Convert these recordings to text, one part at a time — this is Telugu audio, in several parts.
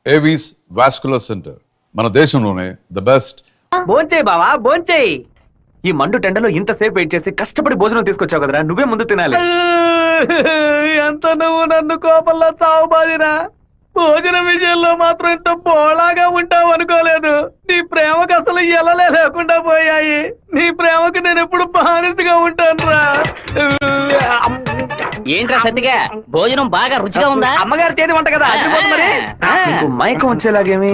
ఏవీస్ వాస్కులర్ సెంటర్ మన దేశంలోనే ద బెస్ట్. భోంచేయి బావా భోంచేయి. ఈ మండు టెండలో ఇంతసేపు వెయిట్ చేసి కష్టపడి భోజనం తీసుకొచ్చావు కదరా, నువ్వే ముందు తినాలి. ఎంత నువ్వు నన్ను కోపంలో చావు బాదిరా. భోజనం విషయంలో మాత్రం ఇంత బోళాగా ఉంటావు అనుకోలేదు. నీ ప్రేమకు అసలు ఎలలే లేకుండా పోయాయి. నీ ప్రేమకు నేను ఎప్పుడు బానిసగా ఉంటాను రా. ఏంట్రా సత్తిగా భోజనం బాగా రుచిగా ఉందా? అమ్మగారు చేతి వంట కదా, మరి మైకం వచ్చేలాగేమి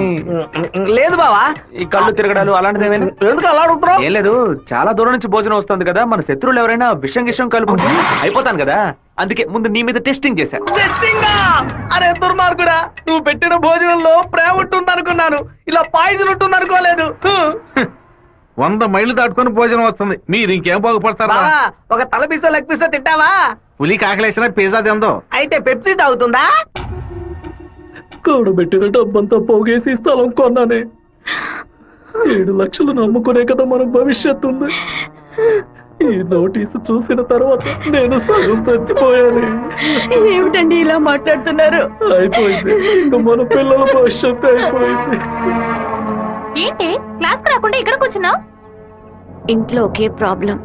లేదు బావా. ఈ కళ్ళు తిరగడాలు అలాంటిది ఎందుకు అలా అడుగుతున్నావు? ఏం లేదు, చాలా దూరం నుంచి భోజనం వస్తుంది కదా, మన శత్రువులు ఎవరైనా విషం కలుపుకుంటే అయిపోతాను కదా, అందుకే ముందు నీ మీద టెస్టింగ్ చేశా. అరే దుర్మార్గుడా, నువ్వు పెట్టిన భోజనంలో ప్రేమ ఉంటుంది అనుకున్నాను, ఇలా పాయిజన్ ఉంటుంది అనుకోలేదు. 100 మైళ్ళు దాటుకుని భోజనం వస్తుంది, మీరు ఇంకేం బాగుపడతారా? ఒక తల పీసో లెగ్ పీసో తింటావా? పులి కాకలేసిన పిజ్జా తిందో. అయితే పెప్సీ తాగుతుందా? కూడబెట్టిన డబ్బంతా పోగేసి స్థలం కొన్నానే. 7 లక్షలు నమ్ముకునే కదా మన భవిష్యత్తు ఉంది. ఈ నోటీసు చూసిన తర్వాత నేను సగం చచ్చిపోయాను. ఏమిటండి ఇలా మాట్లాడుతున్నారు? అయిపోయింది, ఇంకా మన పిల్లల భవిష్యత్తు అయిపోయింది. ఏంటి క్లాస్ రాకుండా ఇక్కడ కూర్చున్నావు? ఇంట్లో ఒకే ప్రాబ్లం.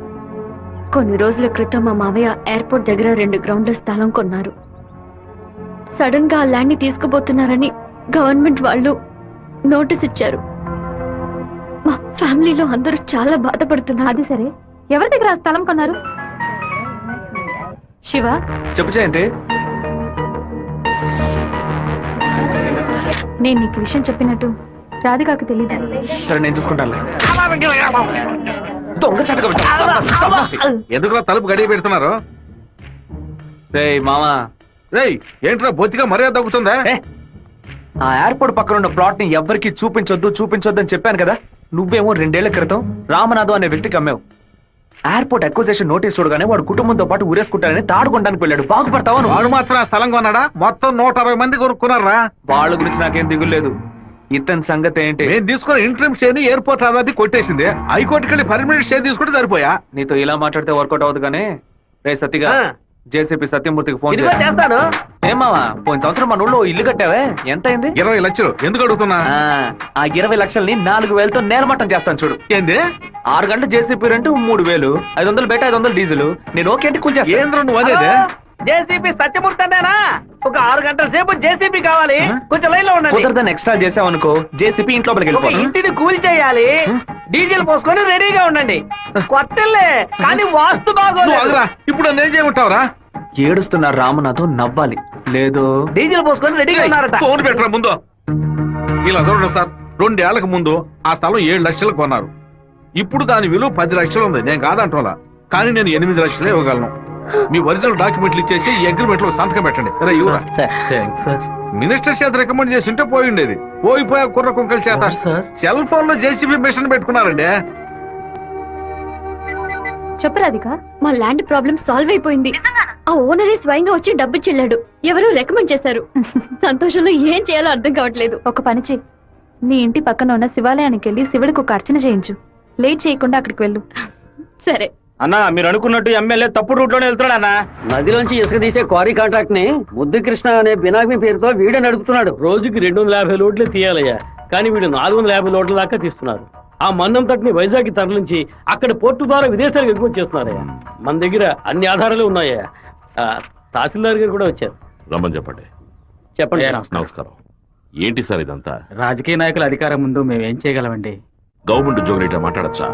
కొన్ని రోజుల క్రితం మా మావయ్య ఎయిర్పోర్ట్ దగ్గర 2 గ్రౌండ్ల స్థలం కొన్నారు. సడన్ గా ఆ ల్యాండ్ ని తీసుకుపోతున్నారని గవర్నమెంట్ వాళ్ళు నోటీస్ ఇచ్చారు. మా ఫ్యామిలీలో అందరూ చాలా బాధపడుతున్నారు. అది సరే, ఎవరి దగ్గర ఆ స్థలం కొన్నారు? శివ చెప్పు చేయండి. నేను నీకు విషయం చెప్పినట్టు రాధికాకు తెలీదు. సరే నేను చూసుకుంటాను. దొంగ చటక ఎందుకు తలుపు గడియ పెడుతున్నారు? రేయ్ మామా, రేయ్ ఏంట్రా బొత్తిగా మర్యాద తగ్గుతుందా? ఆ ఎయిర్పోర్ట్ పక్కన ఉన్న ప్లాట్ ని ఎవ్వరికి చూపించొద్దు అని చెప్పాను కదా. నువ్వేమో 2 ఏళ్ల క్రితం రామనాథం అనే వ్యక్తికి అమ్మావు. ఎయిర్పోర్ట్ అక్విజిషన్ నోటీస్ చూడగానే వాడు కుటుంబంతో పాటు ఊరేసుకుంటానని తాడుకోవడానికి వెళ్ళాడు. బాగుపడతావా? వాడు మాత్రం ఆ స్థలం కొన్నాడా? మొత్తం 160 మంది కొనుక్కున్నారా? వాళ్ళ గురించి నాకేం దిగులేదు. ఇతని సంగతి ఏంటి? నేను తీసుకున్న ఇంట్రీమ్ స్టే ని ఎయిర్పోర్ట్ అథారిటీ కొట్టేసింది. హైకోర్టుకి వెళ్ళి పర్మనెంట్ స్టే తీసుకుంటే సరిపోయా. నీతో ఇలా మాట్లాడితే వర్కౌట్ అవుతుంది కానీ రే సత్తిగా, జేసీపీ సత్యమూర్తికి ఫోన్ చేస్తాను. ఏమావా, పోయిన సంవత్సరం మన ఊళ్ళో ఇల్లు కట్టావే, ఎంత అయింది? 20 లక్షలు. ఎందుకు అడుగుతున్నా? ఆ 20 లక్షల్ని 4,000తో నేలమట్టం చేస్తాను చూడు. ఏంది? 6 గంటలు జేసీపీ రెంట్ 3,000, 500 బయట 500 డీజిల్. నేను ఓకే అంటే కూల్చేస్తా. ఏంద్ర నువ్వు అనేదే? జేసీపీ సత్యమూర్తి అన్నానా? ఒక 6 గంటల సేపు జేసీపీ కావాలి, కొంచెం లైన్ లో ఉండండి. కుదరదని ఎక్స్ట్రా చేసావనుకో జేసీపీ ఇంట్లో ఇంటిని కూల్ చేయాలి, డీజిల్ పోసుకొని రెడీగా ఉండండి. కొత్తలే కానీ వాస్తు బాగోలేదు. ఇప్పుడు నేను చేయమంటావురా? ఏడుస్తున్నారు రామనాథం, నవ్వాలి. లేదు డీజిల్ పోసుకొని రెడీగా ఉన్నారట. ఫోన్ పెట్టరా ముందు. ఇలా చూడండి సార్, 2 ఏళ్లకు ముందు ఆ స్థలం 7 లక్షలు కొన్నారు. ఇప్పుడు దాని విలువ 10 లక్షలు ఉంది. నేను కాదంటోలా, కానీ నేను 8 లక్షలే ఇవ్వగలను. మీ ఒరిజినల్ డాక్యుమెంట్లు ఇచ్చేసి ఈ అగ్రిమెంట్ లో సంతకం పెట్టండి. మినిస్టర్ చేత రికమెండ్ చేసి ఉంటే పోయి ఉండేది. పోయిపోయా కుర్ర కుంకల చేత సెల్ ఫోన్ లో జేసీబీ మిషన్ పెట్టుకున్నారండి. చెప్పు రాధిక, మా ల్యాండ్ ప్రాబ్లం సాల్వ్ అయిపోయింది. ఆ ఓనరే స్వయంగా వచ్చి డబ్బు చెల్లాడు. ఎవరు రికమెండ్ చేశారు. సంతోషంలో ఏం చేయాలో అర్థం కావట్లేదు. ఒక పని చెయ్యి, నీ ఇంటి పక్కన ఉన్న శివాలయానికి వెళ్ళి శివుడికి ఒక అర్చన చేయించు. లేట్ చేయకుండా అక్కడికి వెళ్ళు. సరే అన్నా, మీరు అనుకున్నట్టు ఎమ్మెల్యే తప్పుడు రూట్ లోనే వెళ్తున్నాడు అన్న. నదిలోంచి ఇసుక తీసే క్వారీ కాంట్రాక్ట్ ని ముద్దు కృష్ణ అనే బినామీ పేరుతో వీడే నడుపుతున్నాడు. రోజుకి 250 లోడ్లే తీయాలయ్యా, కానీ వీడు 450 లోడ్ల దాకా తీస్తున్నారు. ఆ మన్నంతటిని వైజాగ్ తరలించి అక్కడ పోర్టు ద్వారా విదేశాలకు ఎగుమతి చేస్తున్నారయ్యా. మన దగ్గర అన్ని ఆధారాలు ఉన్నాయా. తహసీల్దార్ గారు కూడా వచ్చారు. రమ్మని చెప్పండి. చెప్పండి. నమస్కారం. ఏంటి సార్ ఇదంతా? రాజకీయ నాయకుల అధికారం ముందు మేమేం చేయగలమండి? గవర్నమెంట్ ఉద్యోగులు ఇట్లా మాట్లాడచ్చా?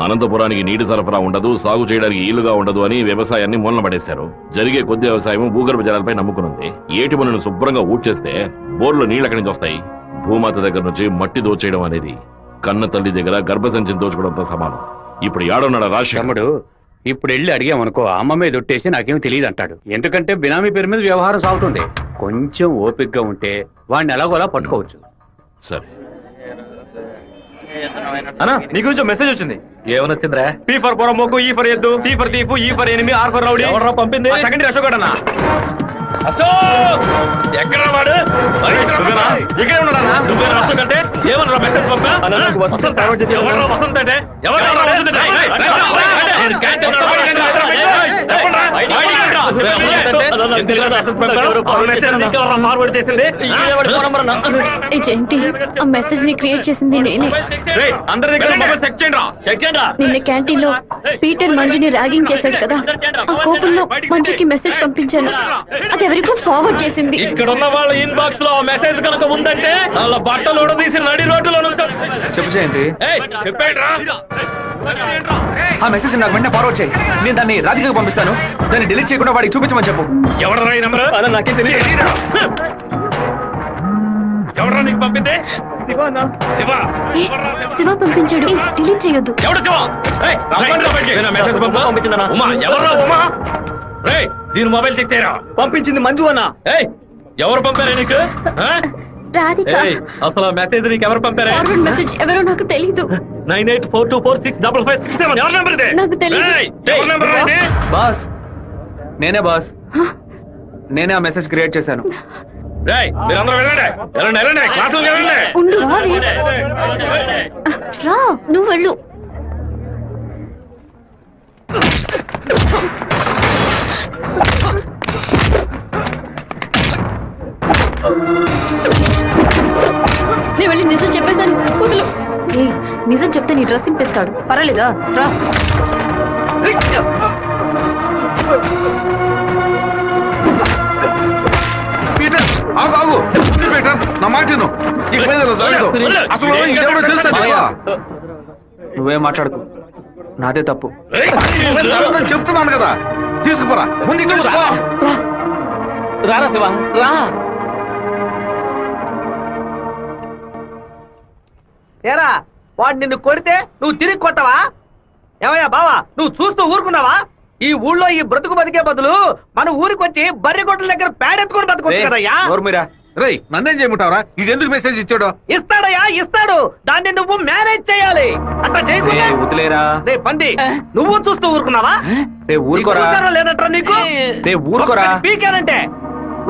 అనంతపురానికి నీటి సరఫరా ఉండదు, సాగు చేయడానికి ఈలుగా ఉండదు అని వ్యవసాయాన్ని మూలన పడేశారు. జరిగే కొద్ది వ్యవసాయం భూగర్భ జలాలపై నమ్ముకునుంది. ఏటి పనులను శుభ్రంగా ఊడ్చేస్తే బోర్లో నీళ్ళు ఎక్కడి నుంచి వస్తాయి? భూమాత దగ్గర నుంచి మట్టి దోచేయడం అనేది కన్న తల్లి దగ్గర గర్భసంచిని దోచుకోవడంతో సమానం. ఇప్పుడు ఏడున్నాడు రాజశేఖరుడు? ఇప్పుడు వెళ్ళి అడిగామనుకో అమ్మ మీద ఒట్టేసి నాకేం తెలియదు అంటాడు. ఎందుకంటే బినామీ పేరు మీద వ్యవహారం సాగుతుంది. కొంచెం ఓపికగా ఉంటే వాడిని ఎలాగోలా పట్టుకోవచ్చు. సరే అన్నా, నీ గురించి మెసేజ్ వచ్చింది. ఏమనొచ్చిందిరా? పీ ఫర్ పొరమోకు, ఈ ఫర్ ఎద్దు, టీ ఫర్ తీపు, E for enemy, R for rowdy. ఎవరు పంపింది? సెకండరీ అశోక్ అన్న. అశోక్ ఎక్కడ వాడు? ఇక్కడే ఉన్నాడన్నా. నువ్వేనా అశోక్ అంటే? ఏమన్నా మెసేజ్ పంపా అన్న, నాకు వసంత ఫార్వర్డ్ చేసి ఎవరు వసంత అంటే ఎవరు ఫార్వర్డ్ చేసింది ఏ జయంతి, ఆ మెసేజ్ ని క్రియేట్ చేసింది నేనే. అందరి దగ్గర మొబైల్ చెక్ చేయండి చెక్ చేయండి నిన్న క్యాంటీన్ లో పీటర్ మంజుని ర్యాగింగ్ చేశాడు కదా, ఆ కోపంలో మంజుకి మెసేజ్ పంపించాను. అది ఎవరికో ఫార్వర్డ్ చేసింది. ఇక్కడ ఉన్న వాళ్ళ ఇన్బాక్స్ లో మెసేజ్ కనుక ఉందంటే వాళ్ళ బట్టలు తీసి నడి రోడ్డులో చెప్పు జయంతి. చెప్పేట్రా ఆ మెసేజ్ నాకు వెంటనే ఫార్వర్డ్ చేయి. నేను దాన్ని రాధికకు పంపిస్తాను. దాన్ని డిలీట్ చేయకుండా వాడికి చూపించమని చెప్పు. ఎవడరా ఈ నెంబర్ అలా నాకే తెలియదు. ఎవడరా నీకు పంపితే శివ ఏ, శివ పంపించాడు. డిలీట్ చేయొద్దు. ఎవడు శివ మెసేజ్ పంపించిందనా ఉమా ఎవరా ఉమా రే దీని మొబైల్ చెక్ చేయరా పంపించింది మంజు అన్న. ఏయ్ ఎవరు పంపారా నీకు ఆ? రాధిక. ఏయ్, అసలు మెసేజ్ నీకు ఎవరు పంపారా ఫార్వర్డ్ మెసేజ్ ఎవరో నాకు తెలీదు. 9842465567 ఎవరి నెంబర్ ఇది నాకు తెలీదు. ఏయ్, ఎవరి నెంబర్ ఇది బాస్, నేనే బాస్. నేనే ఆ మెసేజ్ క్రియేట్ చేశాను. రేయ్ మీరందరూ వెళ్ళండి వెళ్ళండి వెళ్ళండి క్లాసులు వెళ్ళండి ఉండు రావే. రా, నువ్వు వెళ్ళు. నేను వెళ్ళి నిజం చెప్పేశాను. వదులు. నిజం చెప్తే నీ డ్రెస్ ఇంపేస్తాడు. పర్వాలేదా? రా. పీటర్ ఆగు ఆగు పీటర్ నా మాట విను. ఇక మీద ఇలా జరగదు. అసలు ఇదెవడో తెలుసా నీకు? నువ్వేం మాట్లాడుకో, నాదే తప్పు. నేను జరగదని చెప్తున్నాను కదా. తీసుకుపోరా ముందు ఇక్కడ నుంచి పో. రారా శివ రా. ఏరా వాడు నిన్ను కొడితే నువ్వు తిరిగి కొట్టవా? ఏమయ్యా బావా, నువ్వు చూస్తూ ఊరుకున్నావా? ఈ ఊళ్ళో ఈ బ్రతుకు బతికే బదులు మన ఊరికి వచ్చి బర్రె గొడ్ల దగ్గర పేడెత్తుకొని బతకొచ్చు కదయ్యా. నోర్మిరా. రేయ్ నన్నేం చేయమంటావరా? ఇది ఎందుకు మెసేజ్ ఇచ్చాడు? ఇస్తాడయ్యా ఇస్తాడు. దాన్ని నువ్వు మేనేజ్ చేయాలి. అట్లా చేయకుండా వదిలేరా. రే పంది, నువ్వు చూస్తూ ఊరుకున్నావా? ఊరుకోరా. నీకు లేదంటారా నీకు? ఊరుకోరా. పీకానంటే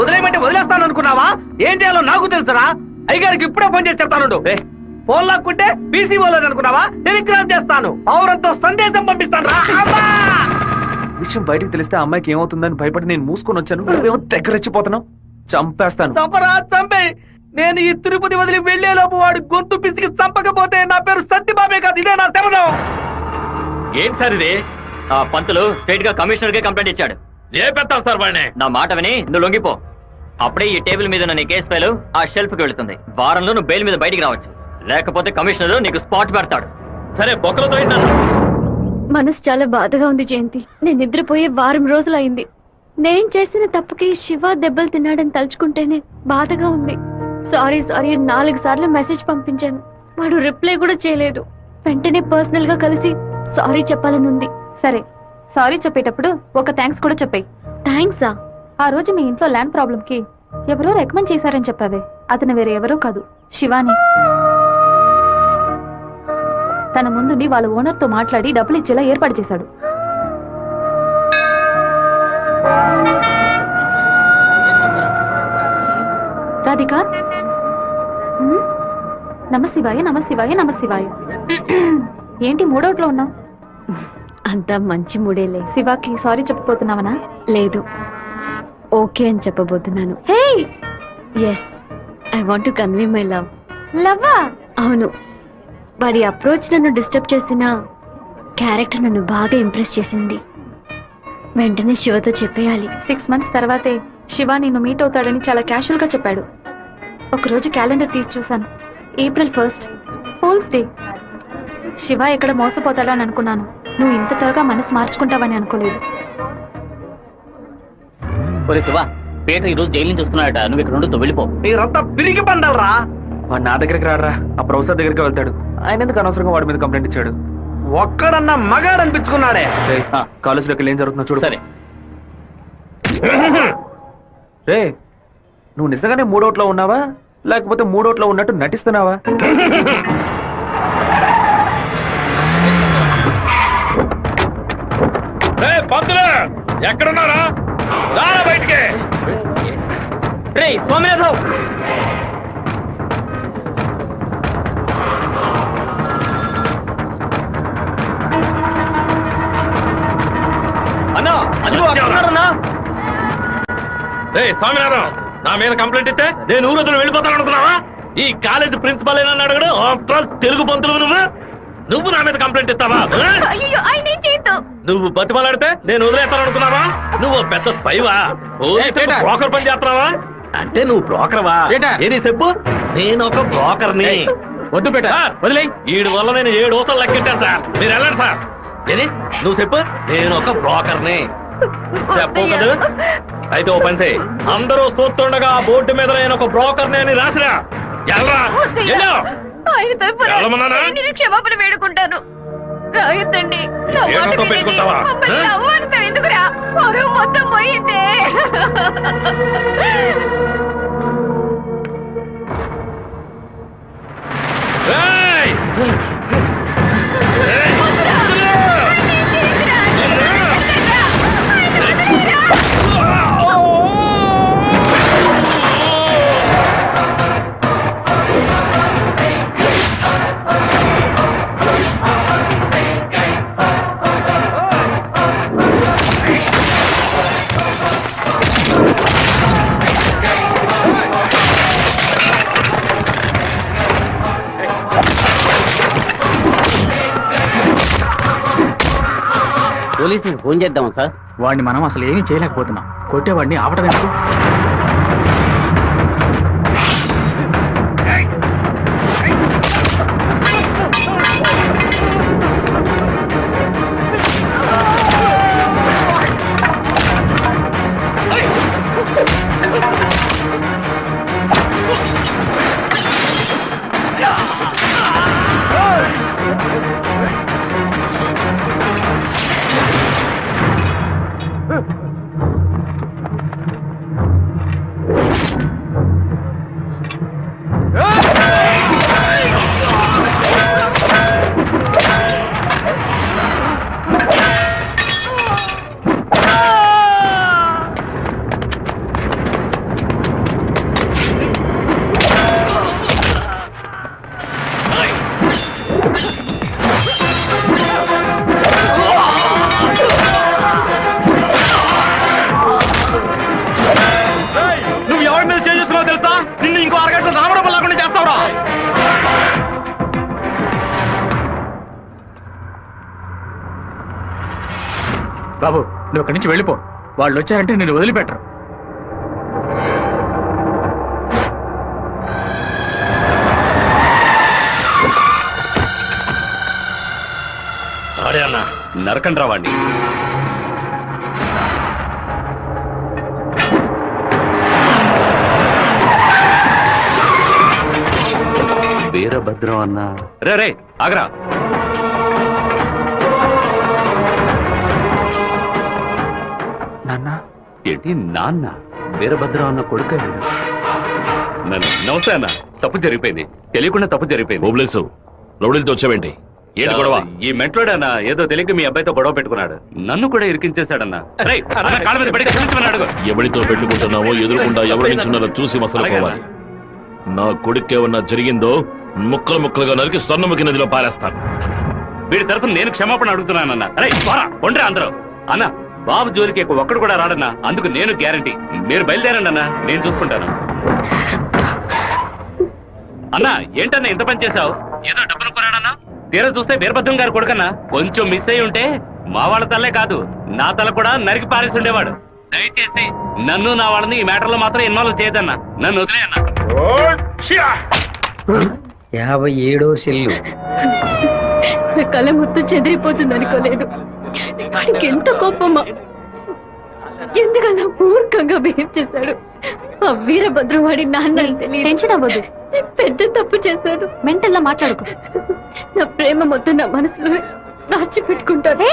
వదిలేయమంటే వదిలేస్తాను అనుకున్నావా? ఏం చేయాలో నాకు తెలుసురా. అయ్యగారికి ఇప్పుడే ఫోన్ చేసి చెప్తాను. ఫోన్ లాక్కుంటే పీసీ పోలేదు అనుకున్నావా? టెలిగ్రామ్ చేస్తాను. పౌరంతో సందేశం పంపిస్తాను రా. విషయం బయటకు తెలిస్తే అమ్మాయికి ఏమవుతుందని భయపడి నేను మూసుకొని వచ్చాను. నువ్వేమో దగ్గరెచ్చిపోతున్నావు. చంపేస్తాను. చంపరా చంపే. నేను ఈ తిరుపతి వదిలి వెళ్లేలోపు వాడు గొంతు పిసికి చంపకపోతే నా పేరు సత్యబాబే కాదు. ఇదే నా శపథం. ఏంటి సార్ ఇది? ఆ పంతులు స్ట్రైట్ గా కమిషనర్ కే కంప్లైంట్ ఇచ్చాడు. ఏ పెడతాం సార్ వాడిని? నా మాట విని నువ్వు లొంగిపో. అప్పుడే ఈ టేబుల్ మీద ఉన్న నీ కేసు ఫైలు ఆ షెల్ఫ్ కి వెళుతుంది. వారంలో నువ్వు బెయిల్ మీద బయటికి రావచ్చు. లేకపోతే కమిషనర్ నీకు స్పాట్ పెడతాడు. సరే బొక్కలతో ఏంటన్నా? మనసు చాలా బాధగా ఉంది జయంతి. నేను నిద్రపోయే వారం రోజులైంది. నేను చేసిన తప్పుకి శివ దెబ్బలు తిన్నాడని తలుచుకుంటేనే బాధగా ఉంది. సారీ సారీ 4 సార్లు మెసేజ్ పంపించాను. వాడు రిప్లై కూడా చేయలేదు. వెంటనే పర్సనల్ గా కలిసి సారీ చెప్పాలని ఉంది. సరే, సారీ చెప్పేటప్పుడు ఒక థ్యాంక్స్ కూడా చెప్పాయి. థ్యాంక్సా? ఆ రోజు మీ ఇంట్లో ల్యాండ్ ప్రాబ్లం కి ఎవరో రికమెండ్ చేశారని చెప్పావే, అతను వేరే ఎవరో కాదు, శివాని. తన ముందుండి వాళ్ళ ఓనర్ తో మాట్లాడి డబ్బులు ఇచ్చేలా ఏర్పాటు చేశాడు. రాధిక, నమశివాయ నమశివాయ నమశివాయ. ఏంటి మూడోట్లో ఉన్నావు? అంతా మంచి మూడేలే. శివాకి సారీ చెప్పబోతున్నావనా? లేదు, ఓకే అని చెప్పబోతున్నాను. Hey, yes, I want to convey my love. లవ్వా? అవును. వాడి అప్రోచ్ నన్ను డిస్టర్బ్ చేసిన క్యారెక్టర్ నన్ను బాగా ఇంప్రెస్ చేసింది. వెంటనే శివతో చెప్పేయాలి. 6 months తర్వాతే శివ నిన్ను మీట్ అవుతాడని చాలా క్యాషువల్ గా చెప్పాడు. ఒకరోజు క్యాలెండర్ తీసి చూశాను. April 1st, fools day. Shiva ఎక్కడ మోసపోతాడని అనుకున్నాను. నువ్వు ఇంత త్వరగా మనసు మార్చుకుంటావని అనుకోలేదు. ఒరే శివ, పీటర్ ఈ రోజు జైలు నుంచి వస్తున్నాడట. నువ్వు ఇక్కడ నుండి వెళ్ళిపో. మీరంతా పిరిగి పండాలరా. వాడు నా దగ్గరికి రారా, ఆ ప్రొఫెసర్ దగ్గరికి వెళ్తాడు. ఆయన ఎందుకు అనవసరంగా వాడి మీద కంప్లైంట్ ఇచ్చాడు? ఒక్కడన్నా మగాడు అనిపించుకున్నాడే. కాలేజీలోకి ఏం జరుగుతుందో చూడు. సరే. రే, నువ్వు నిజంగానే మూడోట్లో ఉన్నావా లేకపోతే మూడోట్లో ఉన్నట్టు నటిస్తున్నావా? పంతులు ఎక్కడున్నారా? రారా బయటికి. రే సోమనాథం, స్వామినారాయణ, నా మీద కంప్లైంట్ ఇస్తే నేను ఊరొద్దులు వెళ్ళిపోతాను అనుకున్నావా? ఈ కాలేజ్ ప్రిన్సిపల్ ఏనని అడగడు. ఆఫ్టర్ ఆల్ తెలుగు పంతులు నువ్వు నా మీద కంప్లైంట్ ఇస్తావా? నువ్వు బతిమలాడితే నేను వదిలేస్తాను అనుకున్నావా? నువ్వు పెద్ద స్పైవా? బ్రోకర్ పని చేస్తున్నావా? అంటే నువ్వు బ్రోకర్వా? ఏది చెప్పు. నేను ఒక బ్రోకర్ని. వద్దు బేట, వదిలే. వీడి వల్ల నేను 7 ఊసలు లెక్కెట్టాను సార్. మీరు వెళ్ళండి సార్. ఏది నువ్వు చెప్పు. నేను ఒక బ్రోకర్ని చెప్పు కదా. అయితే ఓ పని చేయి, అందరూ చూస్తుండగా బోర్డు మీద నేను ఒక బ్రోకర్ని అని రాసిరా. క్షమాపణ వేడుకుంటాను. రాయొద్దండి. పెట్టుకుంటావా? ఎందుకురా మొత్తం పోయిందే. పోలీసులకు ఫోన్ చేద్దాం సార్. వాడిని మనం అసలు ఏమీ చేయలేకపోతున్నాం. కొట్టేవాడిని ఆపటం ఎందుకు? బాబు, నువ్వు ఇక్కడి నుంచి వెళ్ళిపో. వాళ్ళు వచ్చారంటే నేను వదిలిపెట్టరు. ఆడే అన్న, నరకండి రావాడిని. వీరభద్రం అన్న. రే ఆగరా. నాన్న ఏంటి నాన్న? వీరభద్రం అన్న కొడుకు. నమస్తే అన్న. తప్పు జరిగిపోయింది, తెలియకుండా తప్పు జరిగిపోయింది. ఓబ్లేసు రౌడీలతో వచ్చావేంటి? ఏంటి గొడవ? ఈ మెంట్లోడన్నా ఏదో తెలియక మీ అబ్బాయితో గొడవ పెట్టుకున్నాడు. నన్ను కూడా ఇరికించేశాడన్నా. ఎవరితో పెట్టుకుంటున్నావో ఎదురుకుండా ఎవరు నిల్చున్నారో చూసి మసలుకోవాలి. నా కొడుకేమన్నా జరిగిందో ముక్కలు ముక్కలుగా నరికి స్వర్ణముఖి నదిలో పారేస్తాను. వీడి తరఫున నేను క్షమాపణ అడుగుతున్నానన్నా. కొండ్రే అందరూ. అన్న, బాబు జోలికి ఒక్కడు కూడా రాడన్నా. అందుకు నేను గ్యారంటీ. మీరు బయలుదేరండి అన్నా, నేను చూసుకుంటాను. అన్నా, ఏంటన్నా ఇంత పని చేశావు? ఏదో డబ్బులు కొరాడన్నా. తీరా చూస్తే వీరభద్రం గారు కొడుకన్నా. కొంచెం మిస్ అయి ఉంటే మా వాళ్ళ తల్లే కాదు, నా తల కూడా నరికి పారేసి ఉండేవాడు. దయచేసి నన్ను నా వాళ్ళని ఈ మ్యాటర్లో మాత్రం ఇన్వాల్వ్ చేయదన్నా. నన్ను వదిలేయన్నా. 57వ సెల్లు. కళ మొత్తం చెదిరిపోతుంది అనుకోలేదు. వాడికి ఎంత కోపమా! ఎందుకన్నా మూర్ఖంగా బిహేవ్ చేశాడు. ఆ వీరభద్రం వాడి నాన్న. టెన్షన్ అవ్వదు, పెద్ద తప్పు చేశాడు. మెంటల్లా మాట్లాడుకో. నా ప్రేమ మొత్తం నా మనసులో దాచిపెట్టుకుంటాను.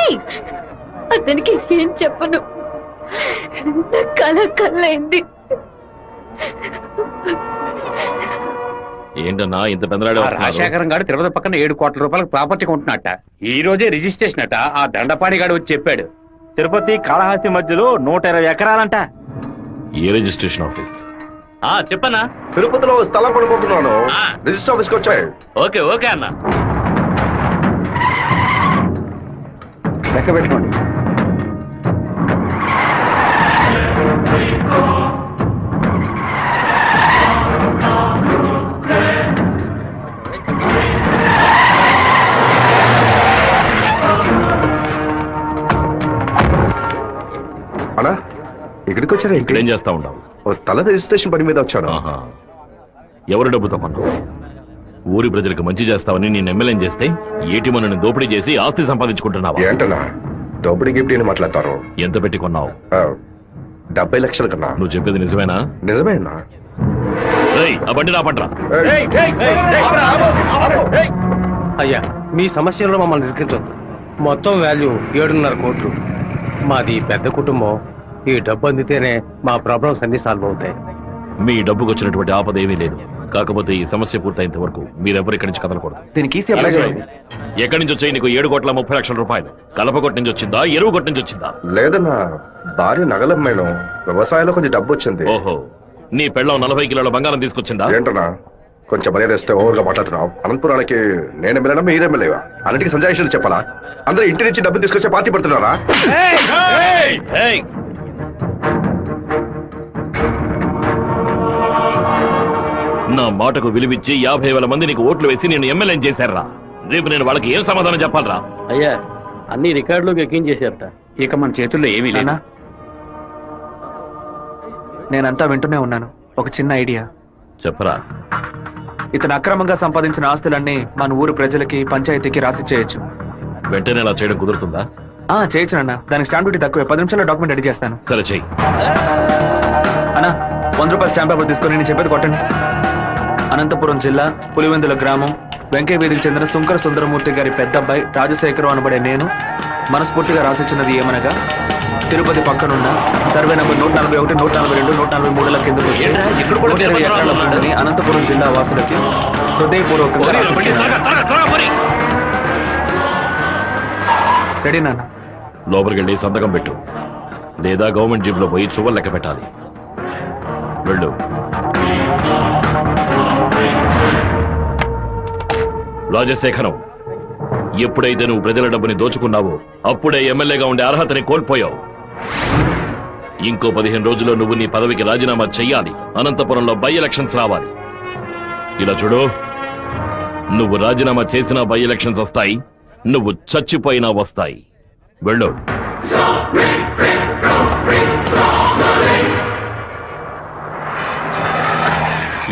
అతనికి ఏం చెప్పను. నా కళ కళ్ళైంది. ఏంటన్నా ఇంత పెద్దరాడు? రాజశేఖరం గారు తిరుపతి పక్కన 7 కోట్ల రూపాయలకు ప్రాపర్టీ కొంటున్నట్ట. ఈ రోజే రిజిస్ట్రేషన్ అట. ఆ దండపాణి గారు వచ్చి చెప్పాడు. తిరుపతి కాళహస్తి మధ్యలో 120 ఎకరాలంట. ఏ రిజిస్ట్రేషన్ ఆఫీస్? చెప్పన్నా. తిరుపతిలో స్థలం కొనుక్కుంటున్నాను. రిజిస్టర్ ఆఫీస్కి వచ్చాయి. ఓకే ఓకే అన్న. లెక్క పెట్టుకోండి. ఇక్కడికి వచ్చారా? ఇక్కడేం చేస్తా ఉన్నావు? ఓ స్థల రిజిస్ట్రేషన్ పని మీద వచ్చాను. ఆహా. ఎవరి డబ్బుతో కొన్నావు? ఊరి ప్రజలకు మంచి చేస్తావని నేను ఎమ్మెల్యేం చేస్తే ఏటిమనని దోపిడీ చేసి ఆస్తి సంపాదించుకుంటున్నావా? ఏంటన్నా దోపిడీ గిఫ్ట్ అని మాట్లాడతారు? ఎంత పెట్టి కొన్నావు? 70 లక్షల కన్నా. నువ్వు చెప్పేది నిజమేనా? నిజమేనా? రేయ్, ఆ బండి రాపండ్రా. అయ్యా, మీ సమస్యలో మమ్మల్ని ఇరికించొద్దు. మొత్తం వాల్యూ 7.5 కోట్లు. మాది పెద్ద కుటుంబం. ఈ డబ్బు అందితేనే మా ప్రాబ్లమ్స్ అన్ని సాల్వ్ అవుతాయి. మీ డబ్బుకు వచ్చినటువంటి ఆపద ఏమీ లేదు. కాకపోతే ఈ సమస్య పూర్తయినంత వరకు మీరెవరు ఇక్కడి నుంచి కదలకూడదు. దీనికి ఈసీ అప్లై చేయండి. ఎక్కడి నుంచి వచ్చాయి నీకు 7,30,00,000 రూపాయలు? కలపగొట్టు నుంచి వచ్చిందా, ఎరువు కొట్టు నుంచి వచ్చిందా? లేదన్నా, భార్య నగలమ్మేను. వ్యవసాయంలో కొంచెం డబ్బు వచ్చింది. ఓహో, నీ పెళ్ళం 40 కిలోల బంగారం తీసుకొచ్చిందా? ఏంటన్నా కొంచెం మర్యాద ఇస్తే ఓవర్గా మాట్లాడుతున్నావు. అనంతపురానికి నేను ఎమ్మెల్యేనా మీరు ఎమ్మెల్యేవా? అన్నిటికీ సంజాయిషులు చెప్పాలా? అందరూ ఇంటి నుంచి డబ్బు తీసుకొచ్చే పార్టీ పడుతున్నారా? నా మాటకు విలువిచ్చి 50,000 మంది నీకు ఓట్లు వేసి నేను ఎమ్మెల్యేం చేశారా? రేపు నేను వాళ్ళకి ఏం సమాధానం చెప్పాలరా? అయ్యా, అన్ని రికార్డులోకి ఎక్కించేశారట. ఇక మన చేతుల్లో ఏమీ లేనా? నేనంతా వింటూనే ఉన్నాను. ఒక చిన్న ఐడియా చెప్పరా. ఇతను అక్రమంగా సంపాదించిన ఆస్తులన్నీ మన ఊరు ప్రజలకి, పంచాయతీకి రాసి చేయొచ్చు. వెంటనే అలా చేయడం కుదురుతుందా? చేయొచ్చు అన్న. దానికి స్టాంప్ డ్యూటీ తక్కువే. 10 నిమిషాల్లో డాక్యుమెంట్ రెడీ చేస్తాను. సరే చెయ్యి. అన్నా, 100 రూపాయల స్టాంప్ పేపర్ తీసుకొని నేను చెప్పేది కొట్టండి. అనంతపురం జిల్లా పులివెందుల గ్రామం వెంకయ్య వీధికి చెందిన సుంకర సుందరమూర్తి గారి పెద్ద అబ్బాయి రాజశేఖరం అనబడే నేను మనస్ఫూర్తిగా రాసిచ్చినది ఏమనగా, తిరుపతి పక్కనున్న సర్వే నంబర్ 141, 142, 143ల కిందకు వచ్చి 120 ఎకరాల భూమిని అనంతపురం జిల్లా వాసులకి హృదయపూర్వకంగా రెడీ నాన్న. లోపలికి వెళ్ళి సంతకం పెట్టు, లేదా గవర్నమెంట్ జీబ్ లో పోయి చువ్వలు లెక్క పెట్టాలి. వెళ్ళు. రాజశేఖరం, ఎప్పుడైతే నువ్వు ప్రజల డబ్బుని దోచుకున్నావో అప్పుడే ఎమ్మెల్యేగా ఉండే అర్హతని కోల్పోయావు. ఇంకో 15 రోజుల్లో నువ్వు నీ పదవికి రాజీనామా చెయ్యాలి. అనంతపురంలో బై ఎలక్షన్స్ రావాలి. ఇలా చూడు, నువ్వు రాజీనామా చేసినా బై ఎలక్షన్స్ వస్తాయి, నువ్వు చచ్చిపోయినా వస్తాయి. వెళ్ళు.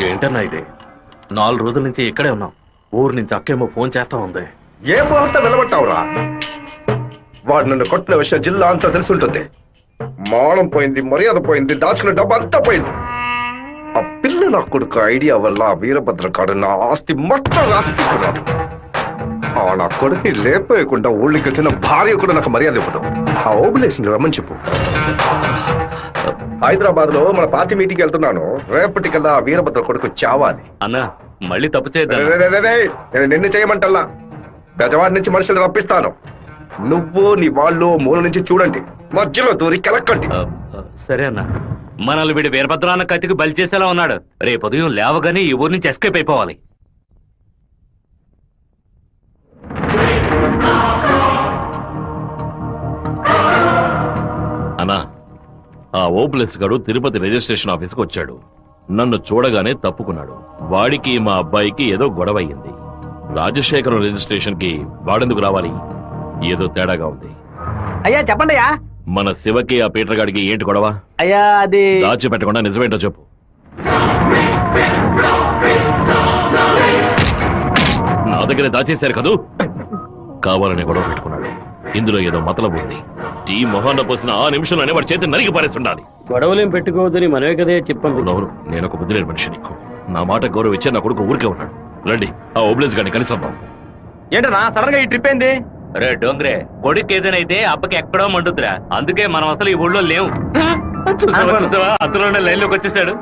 ఏంటన్నా ఇది? 4 రోజుల నుంచి ఇక్కడే ఉన్నాం. ఊరు నుంచి అక్కేమో ఫోన్ చేస్తా ఉంది. ఏ పోలంతా వెళ్ళబట్టావురా? వాడు నన్ను కొట్టిన విషయం జిల్లా అంతా తెలుసుంటుంది. మానం పోయింది, మర్యాద పోయింది, దాచుకున్న డబ్బు అంతా పోయింది. ఆ పిల్ల నా కొడుకు ఐడియా వల్ల వీరభద్రకాడు నా ఆస్తి మొత్తం రాసి తీసుకున్నాడు. నా కొడుకు లేపేయకుండా ఊళ్ళకి వచ్చిన భార్య కూడా నాకు మర్యాద ఇవ్వదు. ఆ ఓబులేషన్ రమ్మని చెప్పు. హైదరాబాద్ లో మన పార్టీ మీటింగ్ వెళ్తున్నాను. రేపటికల్లా వీరభద్ర కొడుకు చావాలి. అన్నా, మళ్ళీ తప్పు చేద్దాం. నేను నిన్ను చేయమంటల్లా, బెజవాడి నుంచి మనుషులు రప్పిస్తాను. నువ్వు నీ వాళ్ళు మూల నుంచి చూడండి, మధ్యలో దూరి కెలక్కండి. సరే అన్న. మనల్ని వీడి వీరభద్రాన్న కత్తికి బలి చేసేలా ఉన్నాడు. రేపు ఉదయం లేవగానే ఈ ఊరి నుంచి ఎస్కేప్ అయిపోవాలి. అన్నా, ఆ ఓప్లెస్ గాడు తిరుపతి రిజిస్ట్రేషన్ ఆఫీస్కి వచ్చాడు. నన్ను చూడగానే తప్పుకున్నాడు. వాడికి మా అబ్బాయికి ఏదో గొడవ అయ్యింది. రాజశేఖరం రిజిస్ట్రేషన్ కి వాడెందుకు రావాలి? ఏదో తేడాగా ఉంది. అయ్యా చెప్పండి అయ్యా. మన శివకి ఆ పీటర్ గాడికి ఏంటి గొడవ? అయ్యా అది దాచిపెట్టకుండా నిజమేంటో చెప్పు. నా దగ్గర దాచేశారు కదూ. కావాలని గొడవ పెట్టుకున్నాడు. ఇందులో ఏదో మతలబు ఉంది. టీ మొహాన్న పోసిన ఆ నిమిషంలోనే వాడి చేతి నరికి పారేసి ఉండాలి. గొడవలేం పెట్టుకోవద్దని మనమే కదే చెప్పండి. అవును, నేను ఒక బుద్ధి లేని మనిషిని. నా మాట గౌరవ ఇచ్చే నా కొడుకు ఊరికే ఉన్నాడు. రండి, ఆ ఓబ్లేస్ గారిని కనిసొద్దాం. ఏంటన్నా సడన్ గా ఈ ట్రిప్ ఏంది? రే డోంగ్రే, కొడుకు ఏదైతే అప్పకి ఎక్కడో మండుతురా. అందుకే మనం అసలు ఈ ఊళ్ళో లేవు. చూసావా, అందులోనే లైన్ లోకి వచ్చేసాడు.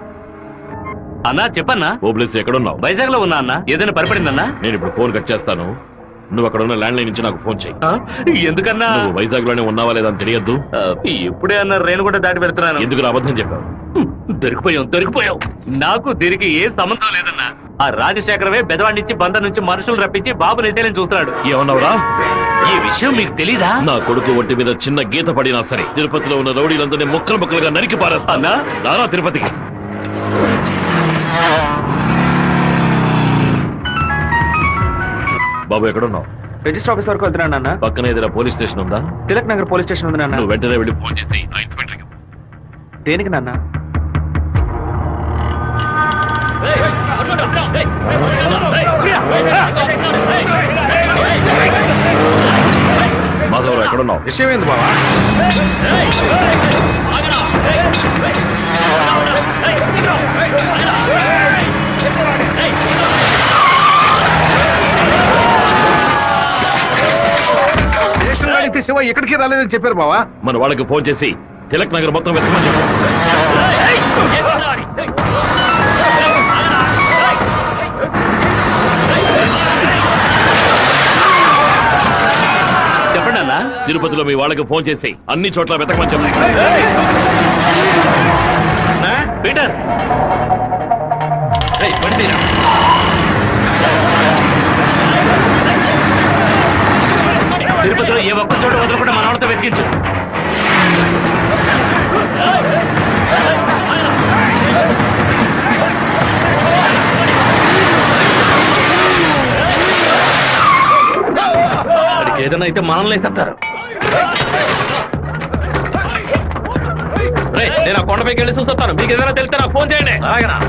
అన్నా చెప్పన్నా. ఓబ్లేస్ ఎక్కడున్నావు? వైజాగ్ లో ఉన్నా అన్నా. ఏదైనా పడిపడిందన్నా? నేను ఇప్పుడు ఫోన్ కట్ చేస్తాను. నువ్వు అక్కడ ఉన్న ల్యాండ్ లైన్ నుంచి నాకు ఫోన్ చెయ్యి. ఎందుకన్నా? నువ్వు వైజాగ్ లోనే ఉన్నావా లేదా అని తెలియద్దు. ఇప్పుడే అన్న రేణు కూడా దాటి పెడుతున్నాను. ఎందుకు అబద్ధం చెప్పావు? దొరికిపోయావు. నాకు దీనికి ఏ సంబంధం లేదన్నా. ఆ రాజశేఖరమే బెదవాడి నుంచి బందర్ నుంచి మనుషులు రప్పించి బాబు నేసేలని చూస్తున్నాడు. ఏమన్నావురా? ఈ విషయం మీకు తెలీదా? నా కొడుకు ఒంటి మీద చిన్న గీత పడినా సరే తిరుపతిలో ఉన్న రౌడీలందరినీ ముక్కలు ముక్కలుగా నరికి పారేస్తానా? నారా తిరుపతికి. బాబు ఎక్కడున్నావు? రిజిస్టర్ ఆఫీస్ వరకు వెళ్తున్నాను నాన్న. పక్కన ఏదైనా పోలీస్ స్టేషన్ ఉందా? తిలక్ నగర్ పోలీస్ స్టేషన్ ఉంది నాన్న. నువ్వు వెంటనే వెళ్ళి ఫోన్ చేసి దేనికి నాన్న? మాధవరావు ఎక్కడున్నావు? విషయం ఏంది బావా? స్టేషన్లో అడిగితే శివ ఎక్కడికి రాలేదని చెప్పారు బావా. మన వాళ్ళకి ఫోన్ చేసి తిలక్ నగర్ మొత్తం వెతకమని చెప్పు. చెప్పండి అన్న. తిరుపతిలో మీ వాళ్ళకి ఫోన్ చేసి అన్ని చోట్ల వెతకమని చెప్పు. పీటర్, తిరుపతిలో ఏ ఒక్క చోట వదలకుండా మన వాళ్ళతో వెతికించు. వాడికి ఏదైనా అయితే మనల్ని వేసేస్తారు. నేను ఆ కొండపైకి వెళ్ళి చూస్తాను. మీకు ఏదైనా తెలిస్తే నాకు ఫోన్ చేయండి. అలాగేనా?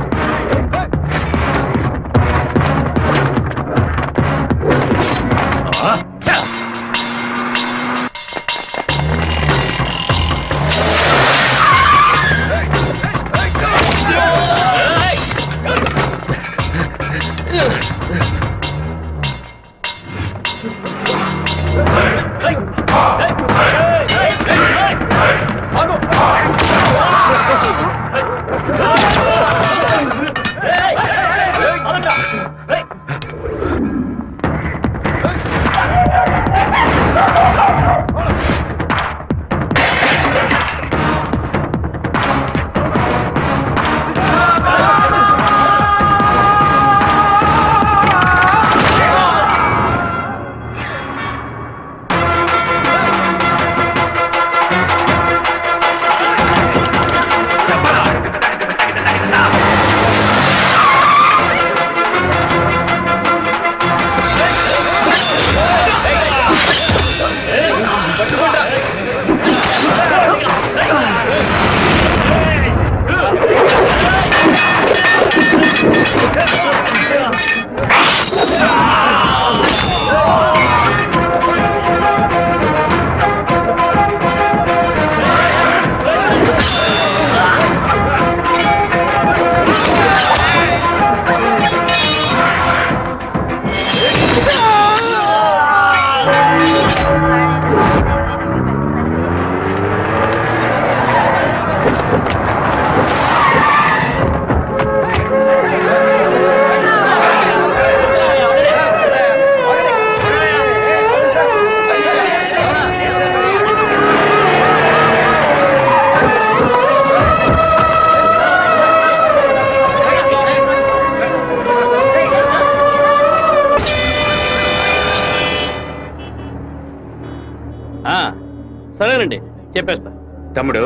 సరేనండి, చెప్పేస్తా. తమ్ముడు,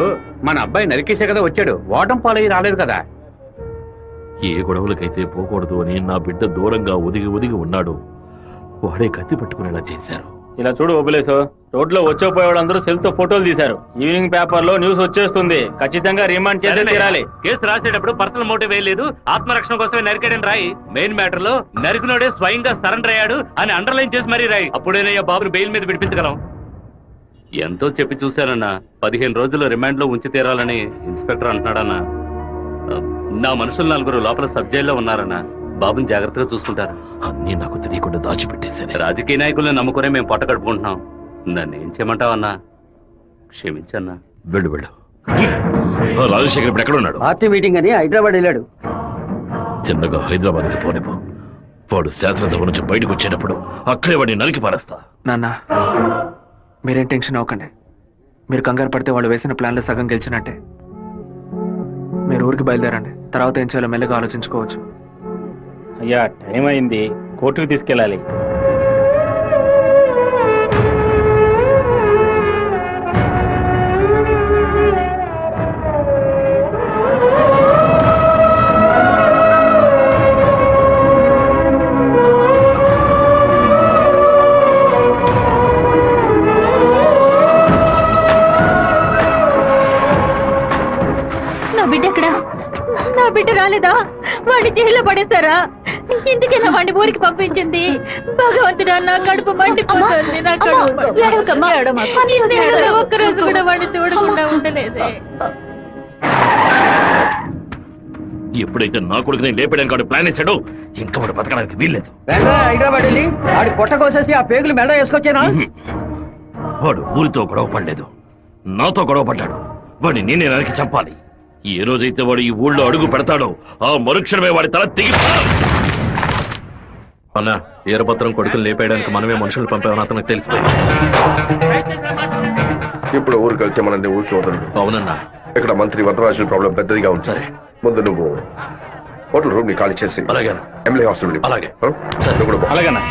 మన అబ్బాయి నరికేసే కదా వచ్చాడు, ఓటం పాలయ్యి రాలేదు కదా. ఏ గొడవలకైతే పోకూడదు అని నా బిడ్డ దూరంగా ఒదిగి ఒదిగి ఉన్నాడు. వాడే కత్తి పట్టుకునేలా చేశారు. ఇలా చూడు ఓబులేసు, రోడ్లో వచ్చేపోయే వాళ్ళందరూ సెల్ తో ఫోటోలు తీశారు. ఈవినింగ్ పేపర్ లో న్యూస్ వచ్చేస్తుంది. ఖచ్చితంగా రిమాండ్ చేసే తీరాలి. కేసు రాసేటప్పుడు పర్సనల్ మోటివ్ వేయలేదు, ఆత్మరక్షణ కోసమే నరికాడని రాయి. మెయిన్ మ్యాటర్ లో నరికినోడే స్వయంగా సరెండర్ అయ్యాడు అని అండర్లైన్ చేసి మరీ రాయి. అప్పుడేనయ్యా బాబుని బెయిల్ మీద విడిపించగలం. ఎంతో చెప్పి చూశానన్నా, 15 రోజులు రిమాండ్ లో ఉంచి తీరాలని ఇన్స్పెక్టర్ అంటున్నాడన్నా. నా మనుషులు 4 లోపల సబ్ జైల్లో ఉన్నారన్నా. బాబుని జాగ్రత్తగా చూసుకుంటారు. అన్నీ నాకు తెలియకుండా దాచిపెట్టేశాను. రాజకీయ నాయకులను నమ్ముకునే మేము పొట్ట కడుపుకుంటున్నాం. నన్ను ఏం చేయమంటావన్నా? క్షమించన్నా. వెళ్ళు వెళ్ళు. రాజశేఖర్ ఇప్పుడు ఎక్కడ ఉన్నాడు? పార్టీ మీటింగ్ అని హైదరాబాద్ వెళ్ళాడు. చిన్నగా హైదరాబాద్కి పోనిపో. వాడు శాసనసభ నుంచి బయటకు వచ్చేటప్పుడు అక్కడే వాడిని నరికి పారేస్తా. నాన్న, మీరేం టెన్షన్ అవ్వకండి. మీరు కంగారు పడితే వాళ్ళు వేసిన ప్లాన్లో సగం గెలిచినట్టే. మీరు ఊరికి బయలుదేరండి. తర్వాత ఏం చేయాలో మెల్లగా ఆలోచించుకోవచ్చు. అయ్యా, టైం అయింది, కోర్టుకు తీసుకెళ్ళాలి. రాలేదా? వాడిని జైల్లో పడేశారా? ఇందుకెలా వాడిని ఊరికి పంపించింది? భగవంతుడా, నా కడుపు మండిపోతుంది. నా కడుపు ఒక్కరోజు కూడా వాడిని చూడకుండా ఉండలేదే. ఎప్పుడైతే నా కొడుకుని లేపడానికి వాడు ప్లాన్ వేసాడో ఇంకా వాడు బతకడానికి వీల్లేదు. హైదరాబాద్ వెళ్ళి వాడి పొట్ట కోసేసి ఆ పేగులు మెడ వేసుకొచ్చేనా? వాడు ఊరితో గొడవ పడలేదు, నాతో గొడవ పడ్డాడు. వాడిని నేనే నరికి చంపాలి. ఏ రోజైతే వాడు ఈ ఊళ్ళో అడుగు పెడతాడో ఆ మరుక్షణమే వాడి తల తెగి. అన్న ఈరభద్రం కొడుకులు లేపేయడానికి మనమే మనుషులు పంపామని అతనికి తెలిసిపోయింది. ఇప్పుడు ఊరికి వెళ్తే మనది ఊరికి వదలడు. అవునన్నా. ఇక్కడ మంత్రి వరదరాజుల ప్రాబ్లం పెద్దదిగా ఉంది. సరే, ముందు నువ్వు హోటల్ రూమ్ ని ఖాళీ చేసి అలాగే ఎమ్మెల్యే హాస్టల్ అలాగే నువ్వు కూడా పో. అలాగేనా?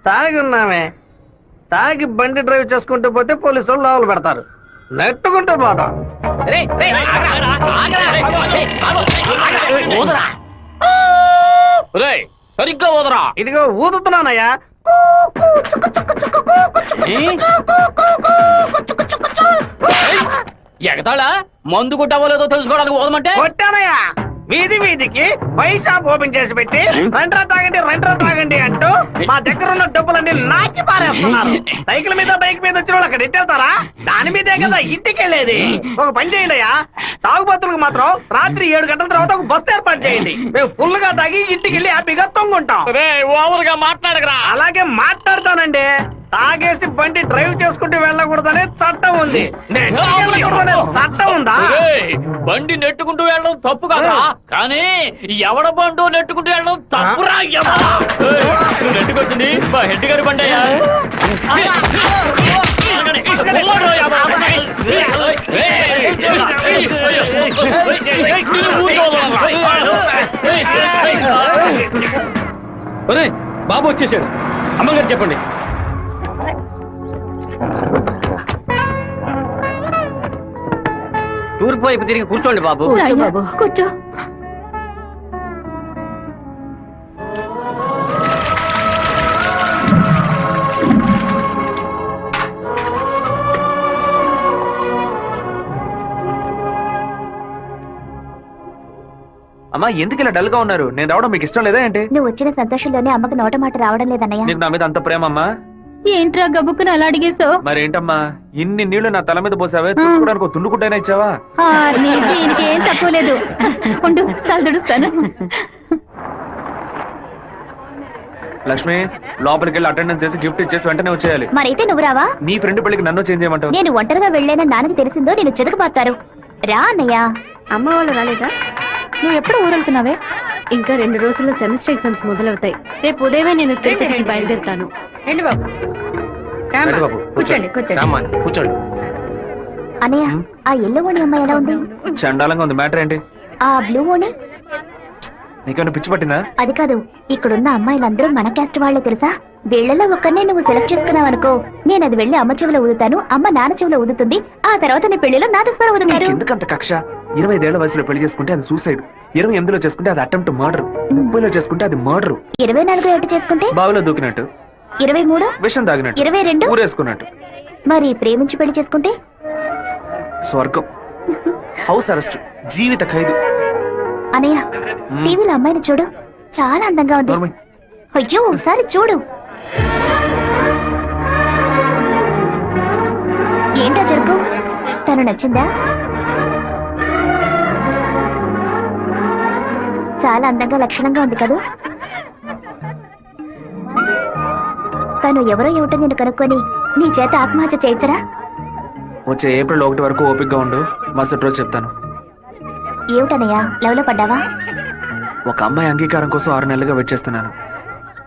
తాగి ఉన్నామే, తాగి బండి డ్రైవ్ చేసుకుంటూ పోతే పోలీసు వాళ్ళు లోపల పెడతారు. నెట్టుకుంటూ పోతాం. సరిగ్గా ఊదరా. ఇదిగో ఊదుతున్నానయ్యా. ఎగతాళా? మందు కొట్టవలేదో తెలుసుకోవడానికి పోదమంటే కొట్టానయ్యా. వీధి వీధికి వైన్ షాప్ ఓపెన్ చేసి పెట్టి రండ్రా తాగండి అంటూ మా దగ్గర ఉన్న డబ్బులన్నీ నాకి పారేస్తున్నారు. సైకిల్ మీద బైక్ మీద వచ్చిన వాళ్ళు అక్కడ ఎట్టేస్తారా? దాని మీదే కదా ఇంటికి వెళ్ళేది. ఒక పని చేయండి అయ్యా, తాగుబోతులకు మాత్రం రాత్రి 7 గంటల తర్వాత ఒక బస్సు ఏర్పాటు చేయండి. మేము ఫుల్ గా తాగి ఇంటికి వెళ్ళి హ్యాపీగా తొంగుంటాం. ఓవర్గా మాట్లాడగరా. అలాగే మాట్లాడతానండి. తాగేసి బండి డ్రైవ్ చేసుకుంటూ వెళ్ళకూడదనే చట్టం ఉంది. చట్టం ఉందా? బండి నెట్టుకుంటూ వెళ్ళడం తప్పు కదా, కానీ ఎవడ బండు నెట్టుకుంటూ వెళ్ళడం తప్పురా. నెట్టుకొచ్చింది మా హెడ్ గారి బండి అయ్యా. బాబు వచ్చేసాడు. అమ్మగారు చెప్పండి. తూర్పు వైపు తిరిగి కూర్చోండి బాబు. కూర్చో. అమ్మా, ఎందుకు ఇలా డల్ గా ఉన్నారు? నేను రావడం మీకు ఇష్టం లేదా ఏంటి? నువ్వు వచ్చిన సంతోషంలోనే అమ్మకు నోట మాట రావడం లేదన్నయ్య. నీకు నా మీద అంత ప్రేమ అమ్మా? ఏంట్రా గబుక్కుని అలా అడిగేసావు? మరేంటమ్మా, ఇన్ని నీళ్లు నా తల మీద పోసావే, చూసుకోవడానికి ఒక తుండుకుంటైనా ఇచ్చావా? దీనికి ఏం తక్కువ లేదు. ఉండు, తల తుడుస్తాను. లక్ష్మి, లోపలికి వెళ్ళి అటెండెన్స్ చేసి గిఫ్ట్ ఇచ్చేసి వెంటనే వచ్చేయాలి. మరైతే నువ్వు రావా? నీ ఫ్రెండ్ పెళ్లికి నన్ను చేంజ్ చేయమంటావు? నేను ఒంటరిగా వెళ్ళానని నాన్నకి తెలిసిందో నేను చెదకబాతారు. రా అన్నయ్య. అమ్మ వాళ్ళు రాలేదా? నువ్వు ఎప్పుడు ఊరెళ్తున్నావే? ఇంకా 2 రోజుల్లో సెమిస్టర్ ఎగ్జామ్స్ మొదలవుతాయి. రేపు ఉదయమే నేను తిరుపతికి బయలుదేరుతాను. ఏంటి బాబు? కూర్చోండి. కూర్చోండి. అన్నయ్య, ఆ ఎల్లో ఓణి అమ్మాయి ఎలా ఉంది? చండాలంగా ఉంది. మ్యాటర్ ఏంటి? ఆ బ్లూ ఓణి? నీకేమైనా పిచ్చి పట్టిందా? అది కాదు, ఇక్కడున్న అమ్మాయిలందరూ మన క్యాస్ట్ వాళ్లే తెలుసా? వీళ్లలో ఒక్కనే నువ్వు సెలెక్ట్ చేసుకున్నావు అనుకో, నేను అది వెళ్ళి అమ్మ చెవిలో ఊదుతాను, అమ్మ నాన్న చెవిలో ఊదుతుంది, ఆ తర్వాత నీ పెళ్లిలో నాదస్వరం ఊదుతారు. ఎందుకంత కక్ష? 25 ఏళ్ల వయసులో పెళ్లి చేసుకుంటే అది సూసైడ్, 28లో చేసుకుంటే అది అటెంప్ట్ మర్డర్, 30లో చేసుకుంటే అది మర్డర్, 24 ఏట చేసుకుంటే బావిలో దూకినట్టు, 23 విషం తాగినట్టు, 22 ఊరేసుకున్నట్టు. మరి ప్రేమించి పెళ్లి చేసుకుంటే స్వర్గం, హౌస్ అరెస్ట్, జీవిత ఖైదు. అనయ్య, టీవీలో అమ్మాయిని చూడు, చాలా అందంగా ఉంది. అయ్యో, ఒకసారి చూడు. ఏంటా జరుగు? తను నచ్చిందా? చాలా అందంగా లక్షణంగా ఉంది కదా. తను ఎవరో ఏమిటో నేను కనుక్కొని నీ చేత ఆత్మహత్య చేయించరా? వచ్చే ఏప్రిల్ 1 వరకు ఓపికగా ఉండు, మరుసటి రోజు చెప్తాను. ఏమిటనయ్యా, లవ్ లో పడ్డావా? ఒక అమ్మాయి అంగీకారం కోసం 6 నెలలుగా వెయిట్ చేస్తున్నాను.